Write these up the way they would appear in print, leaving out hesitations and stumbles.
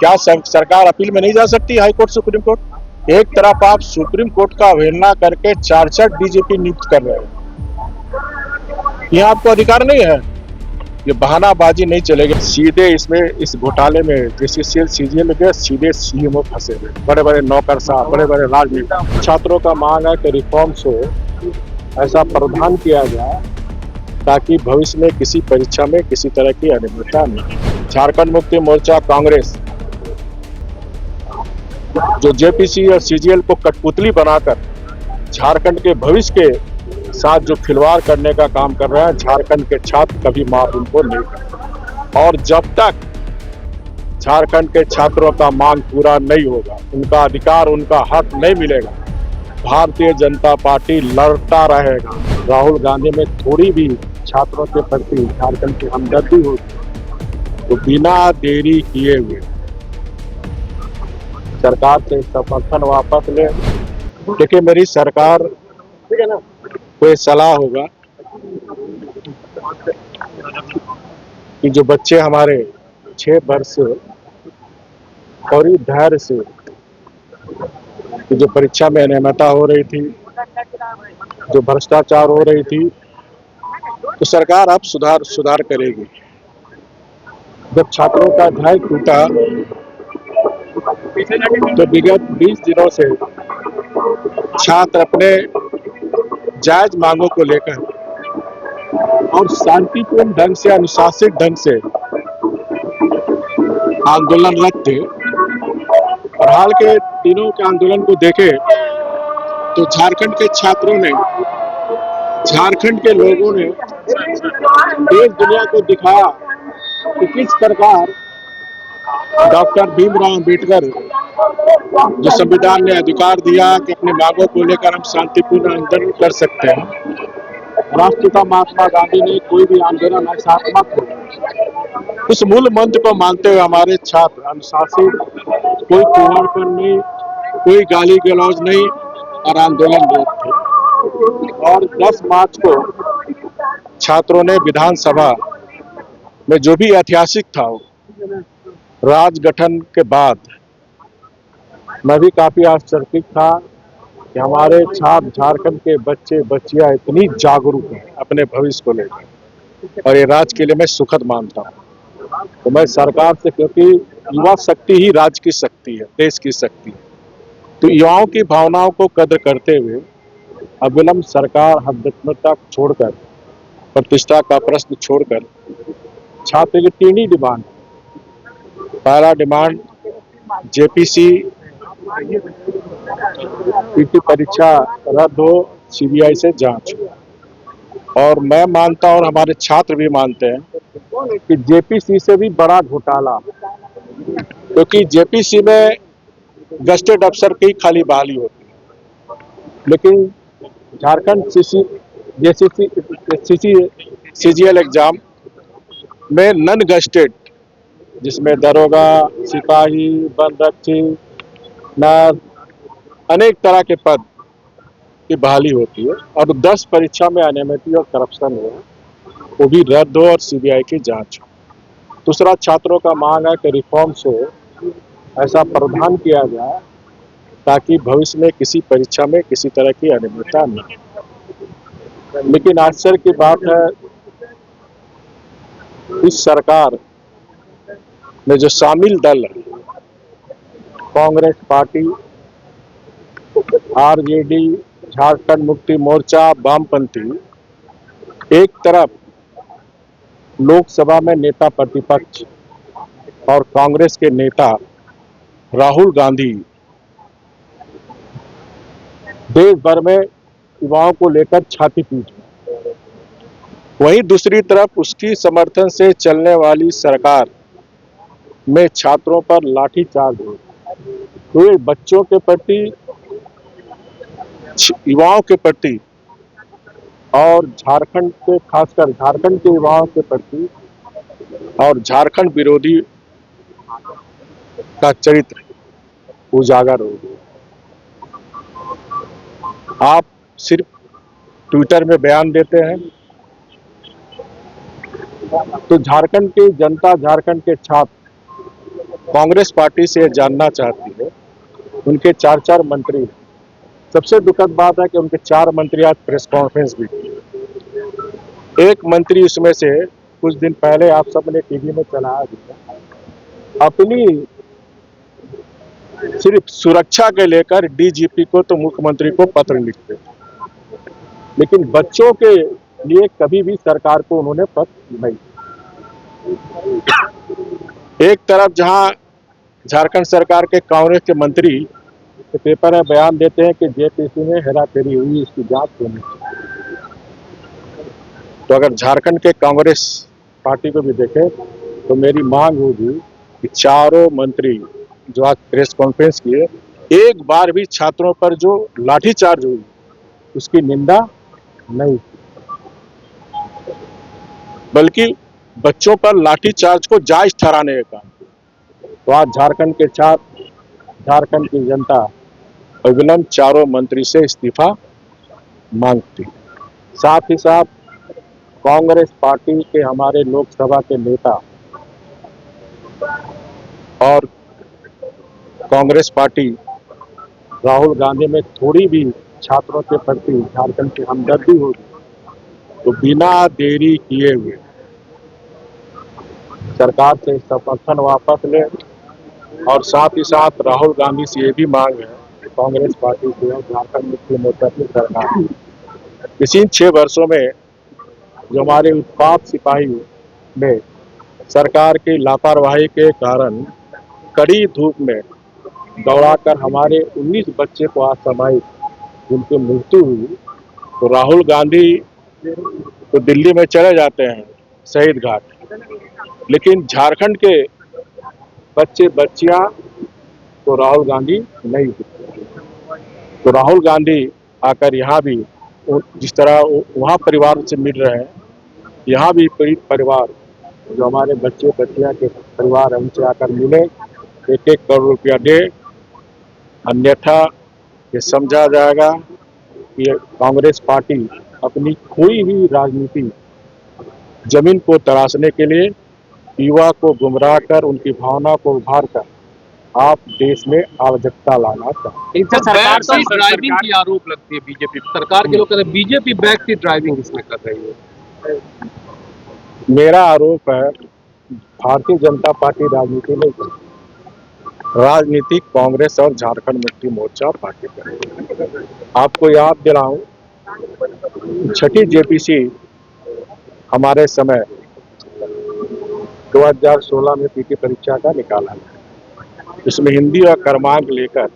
क्या सरकार अपील में नहीं जा सकती हाई कोर्ट सुप्रीम कोर्ट? एक तरफ आप सुप्रीम कोर्ट का अवहेलना करके 4 डीजीपी नियुक्त कर रहे हैं, यहाँ आपको अधिकार नहीं है। ये बहानाबाजी नहीं चलेगी। सीधे इसमें इस घोटाले में जेसीसीएल सीजीएल के सीधे सीएमओ फंसे हुए, बड़े बड़े नौकरशाह, बड़े बड़े राजनीति। छात्रों का मांग है कि रिफॉर्म्स हो, ऐसा प्रावधान किया जाए ताकि भविष्य में किसी परीक्षा में किसी तरह की अनियमितता नहीं। झारखंड मुक्ति मोर्चा कांग्रेस जो जेपीसी और सीजीएल को कठपुतली बनाकर झारखंड के भविष्य के साथ जो खिलवाड़ करने का काम कर रहा है, झारखंड के छात्र कभी माफ उनको नहीं करेंगे। और जब तक झारखंड के छात्रों का मांग पूरा नहीं होगा, उनका अधिकार, उनका हक नहीं मिलेगा, भारतीय जनता पार्टी लड़ता रहेगा। राहुल गांधी में थोड़ी भी छात्रों के प्रति झारखंड की हमदर्दी होगी तो बिना देरी किए हुए सरकार से समर्थन वापस ले। देखिए, मेरी सरकार को सलाह होगा कि जो बच्चे हमारे 6 वर्ष से और धैर्य से कि जो परीक्षा में अनियमितता हो रही थी, जो भ्रष्टाचार हो रही थी, तो सरकार अब सुधार करेगी। जब छात्रों का धैर्य टूटा तो विगत 20 दिनों से छात्र अपने जायज मांगों को लेकर और शांतिपूर्ण ढंग से, अनुशासित ढंग से आंदोलनरत थे। और हाल के दिनों के आंदोलन को देखे तो झारखंड के छात्रों ने, झारखंड के लोगों ने देश दुनिया को दिखाया कि किस प्रकार डॉक्टर भीमराव अंबेडकर जो संविधान ने अधिकार दिया कि अपने मांगों को लेकर हम शांतिपूर्ण आंदोलन कर सकते हैं, राष्ट्रपिता महात्मा गांधी ने कोई भी आंदोलन अहिंसात्मक हो, उस मूल मंत्र को मानते हुए हमारे छात्र अनुशासित, कोई कुआरपन नहीं, कोई गाली गलौज नहीं और आंदोलनरत थे। और 10 मार्च को छात्रों ने विधानसभा में जो भी ऐतिहासिक था, राज गठन के बाद मैं भी काफी आश्चर्यचकित था कि हमारे छात्र, झारखंड के बच्चे बच्चियां इतनी जागरूक हैं अपने भविष्य को लेकर, और ये राज्य के लिए मैं सुखद मानता हूँ। तो मैं सरकार से, क्योंकि युवा शक्ति ही राज्य की शक्ति है, देश की शक्ति है, तो युवाओं की भावनाओं को कद्र करते हुए अविलंब सरकार हदमतता छोड़कर, प्रतिष्ठा का प्रश्न छोड़कर छात्र की 3 ही डिमांड। पहला डिमांड जेपीसी पीटी परीक्षा रद्द हो, सीबीआई से जांच। और मैं मानता हूं और हमारे छात्र भी मानते हैं कि जेपीसी से भी बड़ा घोटाला, क्योंकि जेपीसी में गस्टेड अफसर की खाली बहाली होती है, लेकिन झारखंड सीजीएल एग्जाम में नन गस्टेड, जिसमें दरोगा, सिपाही, वनरक्षी, नर्स, अनेक तरह के पद की बहाली होती है, और 10 परीक्षा में अनियमितता और करप्शन हुआ, वो भी रद्द हो और सीबीआई की जांच हो। दूसरा, छात्रों का मांग है कि रिफॉर्म्स हो, ऐसा प्रावधान किया जाए ताकि भविष्य में किसी परीक्षा में किसी तरह की अनियमितता नहीं। लेकिन आश्चर्य की बात है, इस सरकार में जो शामिल दल है, कांग्रेस पार्टी, आरजेडी, झारखंड मुक्ति मोर्चा, वामपंथी, एक तरफ लोकसभा में नेता प्रतिपक्ष और कांग्रेस के नेता राहुल गांधी देश भर में युवाओं को लेकर छाती पीट, वहीं दूसरी तरफ उसकी समर्थन से चलने वाली सरकार में छात्रों पर लाठीचार्ज हो। तो बच्चों के प्रति, युवाओं के प्रति और झारखंड के, खासकर झारखंड के युवाओं के प्रति और झारखंड विरोधी का चरित्र उजागर हो गया। आप सिर्फ ट्विटर में बयान देते हैं तो झारखंड की जनता, झारखंड के छात्र कांग्रेस पार्टी से जानना चाहती है। उनके 4-4 मंत्री हैं। सबसे दुखद बात है कि उनके 4 मंत्री आज प्रेस कॉन्फ्रेंस भी की। एक मंत्री उसमें से कुछ दिन पहले आप सबने टीवी में चलाया दिया, अपनी सिर्फ सुरक्षा के लेकर डीजीपी को तो मुख्यमंत्री को पत्र लिखते, लेकिन बच्चों के लिए कभी भी सरकार को उन्होंने पत्र नहीं। एक तरफ जहां झारखंड सरकार के कांग्रेस के मंत्री पेपर में बयान देते हैं कि जेपीसी में हेराफेरी हुई, इसकी जांच होनी चाहिए, तो अगर झारखंड के कांग्रेस पार्टी को भी देखें तो मेरी मांग होगी कि चारों मंत्री जो आज प्रेस कॉन्फ्रेंस किए, एक बार भी छात्रों पर जो लाठीचार्ज हुई उसकी निंदा नहीं, बल्कि बच्चों पर लाठीचार्ज को जायज ठहराने का काम। तो आज झारखंड के छात्र, झारखंड की जनता अविलंब चारों मंत्री से इस्तीफा मांगती। साथ ही साथ कांग्रेस पार्टी के हमारे लोकसभा के नेता और कांग्रेस पार्टी राहुल गांधी में थोड़ी भी छात्रों के प्रति झारखंड की हमदर्दी होगी तो बिना देरी किए हुए सरकार से समर्थन वापस ले। और साथ ही साथ राहुल गांधी से ये भी मांग है कांग्रेस पार्टी से और झारखंड मुक्ति मोर्चा की सरकार, इसी 6 वर्षों में जो हमारे उत्पाद सिपाही ने सरकार की लापरवाही के कारण कड़ी धूप में दौड़ाकर हमारे 19 बच्चे को असामयिक उनकी मृत्यु हुई, तो राहुल गांधी तो दिल्ली में चले जाते हैं शहीद घाट, लेकिन झारखंड के बच्चे बच्चियां तो राहुल गांधी नहीं दिखते। तो राहुल गांधी आकर यहाँ भी जिस तरह वहाँ परिवार से मिल रहे हैं, यहाँ भी पीड़ित परिवार जो हमारे बच्चे बच्चियां के परिवार है उनसे आकर मिले, 1-1 करोड़ रुपया दे, अन्यथा ये समझा जाएगा कि कांग्रेस पार्टी अपनी खोई हुई राजनीति जमीन को तराशने के लिए युवा को गुमराह कर उनकी भावना को उभार कर आप देश में अराजकता लाना चाहते हैं। सरकार से ड्राइविंग की आरोप लगती है बीजेपी सरकार के लोग कहते हैं बीजेपी बैक की ड्राइविंग इसमें कर रही है। मेरा आरोप है भारतीय जनता पार्टी राजनीति नहीं करती, राजनीति कांग्रेस और झारखंड मुक्ति मोर्चा पार्टी करेगी। आपको याद दिलाऊं, छठी जेपीसी हमारे समय 2016 में पीटी परीक्षा का निकाला है। इसमें हिंदी और क्रमांक लेकर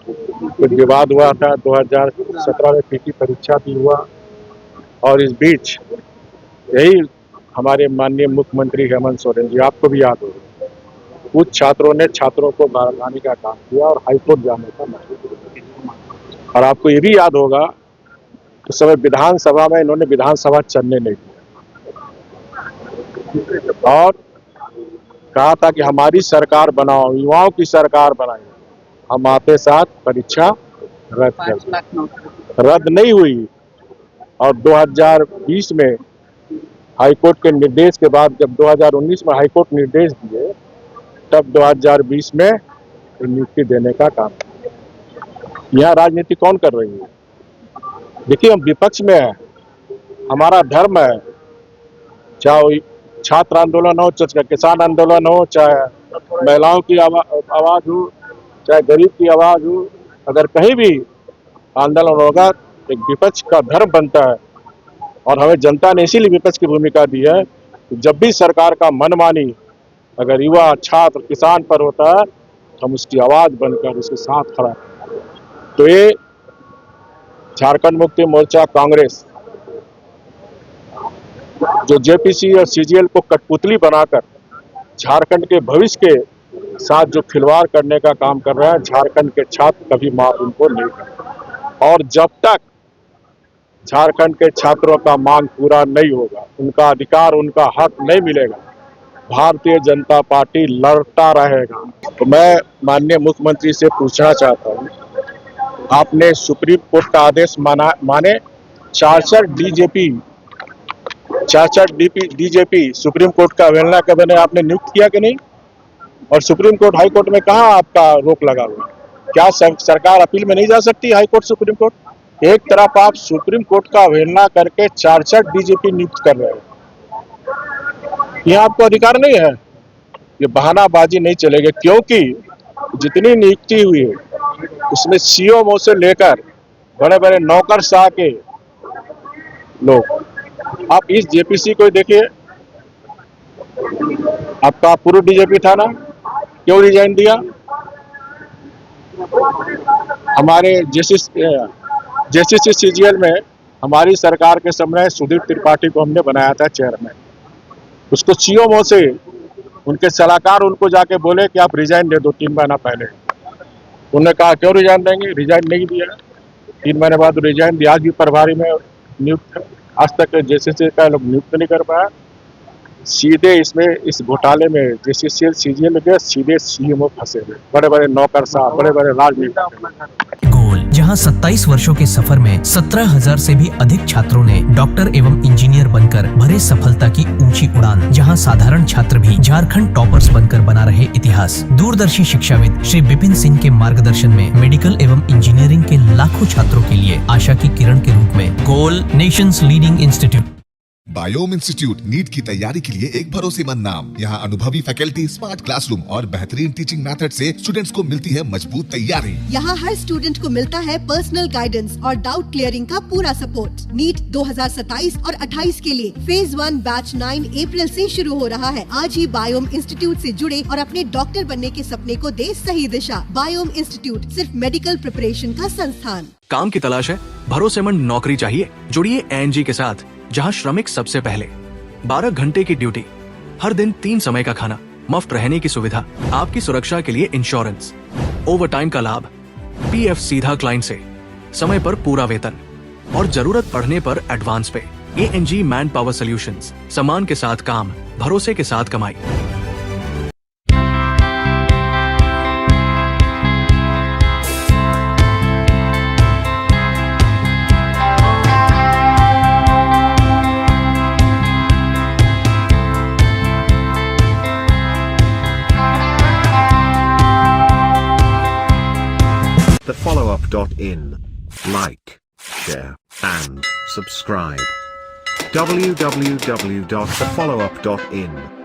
कुछ विवाद हुआ था। 2017 में पीटी परीक्षा भी हुआ और इस बीच यही हमारे माननीय मुख्यमंत्री हेमंत सोरेन जी, आपको भी याद होगा, कुछ छात्रों ने छात्रों को भड़काने का काम किया और हाईकोर्ट जाने का मसला किया। और आपको ये भी याद होगा उस समय विधानसभा में इन्होंने विधानसभा चलने नहीं दिया और कहा था कि हमारी सरकार बनाओ, युवाओं की सरकार बनाई, हम आते साथ परीक्षा रद्द नहीं हुई। और 2020 में हाईकोर्ट के निर्देश के बाद जब 2019 में हाईकोर्ट निर्देश दिए तब 2020 में नियुक्ति देने का काम। यहाँ राजनीति कौन कर रही है? देखिए, हम विपक्ष में है, हमारा धर्म है, चाहे छात्र आंदोलन हो, चाहे किसान आंदोलन हो, चाहे महिलाओं की आवाज हो, चाहे गरीब की आवाज हो, अगर कहीं भी आंदोलन होगा एक विपक्ष का धर्म बनता है। और हमें जनता ने इसीलिए विपक्ष की भूमिका दी है कि जब भी सरकार का मनमानी अगर युवा, छात्र, किसान पर होता है तो हम उसकी आवाज बनकर उसके साथ खड़ा। तो ये झारखंड मुक्ति मोर्चा कांग्रेस जो जेपीसी और सीजीएल को कठपुतली बनाकर झारखंड के भविष्य के साथ जो खिलवाड़ करने का काम कर रहा है, झारखंड के छात्र कभी माफ उनको नहीं करेंगे। और जब तक झारखंड के छात्रों का मांग पूरा नहीं होगा, उनका अधिकार, उनका हक नहीं मिलेगा, भारतीय जनता पार्टी लड़ता रहेगा। तो मैं माननीय मुख्यमंत्री से पूछना चाहता हूँ, आपने सुप्रीम कोर्ट का आदेश माने 4 डीजेपी सुप्रीम कोर्ट का अवहेलना के मैंने आपने नियुक्त किया कि नहीं? और सुप्रीम कोर्ट हाई कोर्ट में कहाँ आपका रोक लगा हुआ है? क्या सरकार अपील में नहीं जा सकती हाई कोर्ट सुप्रीम कोर्ट? एक तरफ आप सुप्रीम कोर्ट का अवहेलना करके 4 डीजीपी नियुक्त कर रहे हैं, यह आपको अधिकार नहीं है। ये बहानाबाजी नहीं चलेगी, क्योंकि जितनी नियुक्ति हुई है उसमें सीओ से लेकर बड़े बड़े नौकरशाह के लोग। आप इस जेपीसी को देखिए, आपका पूर्व डीजीपी था ना, क्यों रिजाइन दिया? हमारे जेसीसी सीजीएल में हमारी सरकार के समय सुधीर त्रिपाठी को हमने बनाया था चेयरमैन। उसको सीओ से उनके सलाहकार उनको जाके बोले कि आप रिजाइन दे दो 3 महीना पहले। उन्होंने कहा क्यों रिजाइन देंगे, रिजाइन नहीं दिया। 3 महीने बाद रिजाइन दिया, आज भी प्रभारी में नियुक्त है। आज तक जेसीसी का लोग नियुक्त नहीं कर पाया। सीधे इसमें इस घोटाले में जेसीसी सीजीएल के सीधे सीएमओ फंसे हुए, बड़े बड़े नौकरशाह, बड़े बड़े राजनीतिक। गोल, जहां 27 वर्षों के सफर में 17,000 से भी अधिक छात्रों ने डॉक्टर एवं इंजीनियर बनकर भरे सफलता की ऊंची उड़ान, जहां साधारण छात्र भी झारखंड टॉपर्स बनकर बना रहे इतिहास। दूरदर्शी शिक्षाविद श्री विपिन सिंह के मार्गदर्शन में मेडिकल एवं इंजीनियरिंग के लाखों छात्रों के लिए आशा की किरण के रूप में गोल नेशंस लीडिंग इंस्टीट्यूट। बायोम इंस्टीट्यूट नीट की तैयारी के लिए एक भरोसेमंद नाम। यहाँ अनुभवी फैकल्टी, स्मार्ट क्लासरूम और बेहतरीन टीचिंग मेथड से स्टूडेंट्स को मिलती है मजबूत तैयारी। यहाँ हर स्टूडेंट को मिलता है पर्सनल गाइडेंस और डाउट क्लियरिंग का पूरा सपोर्ट। नीट 2027 और 28 के लिए फेज 1 बैच 9 अप्रैल से शुरू हो रहा है। आज ही बायोम इंस्टीट्यूट से जुड़े और अपने डॉक्टर बनने के सपने को दे सही दिशा। बायोम इंस्टीट्यूट सिर्फ मेडिकल प्रिपरेशन का संस्थान। काम की तलाश है, भरोसेमंद नौकरी चाहिए? जुड़िए एएनजी के साथ, जहां श्रमिक सबसे पहले। 12 घंटे की ड्यूटी, हर दिन 3 समय का खाना, मुफ्त रहने की सुविधा, आपकी सुरक्षा के लिए इंश्योरेंस, ओवरटाइम का लाभ, पीएफ सीधा क्लाइंट से, समय पर पूरा वेतन और जरूरत पड़ने पर एडवांस पे। एएनजी मैन पावर सॉल्यूशंस, सम्मान के साथ काम, भरोसे के साथ कमाई। TheFollowUp.in. Like, share, and subscribe. www.thefollowup.in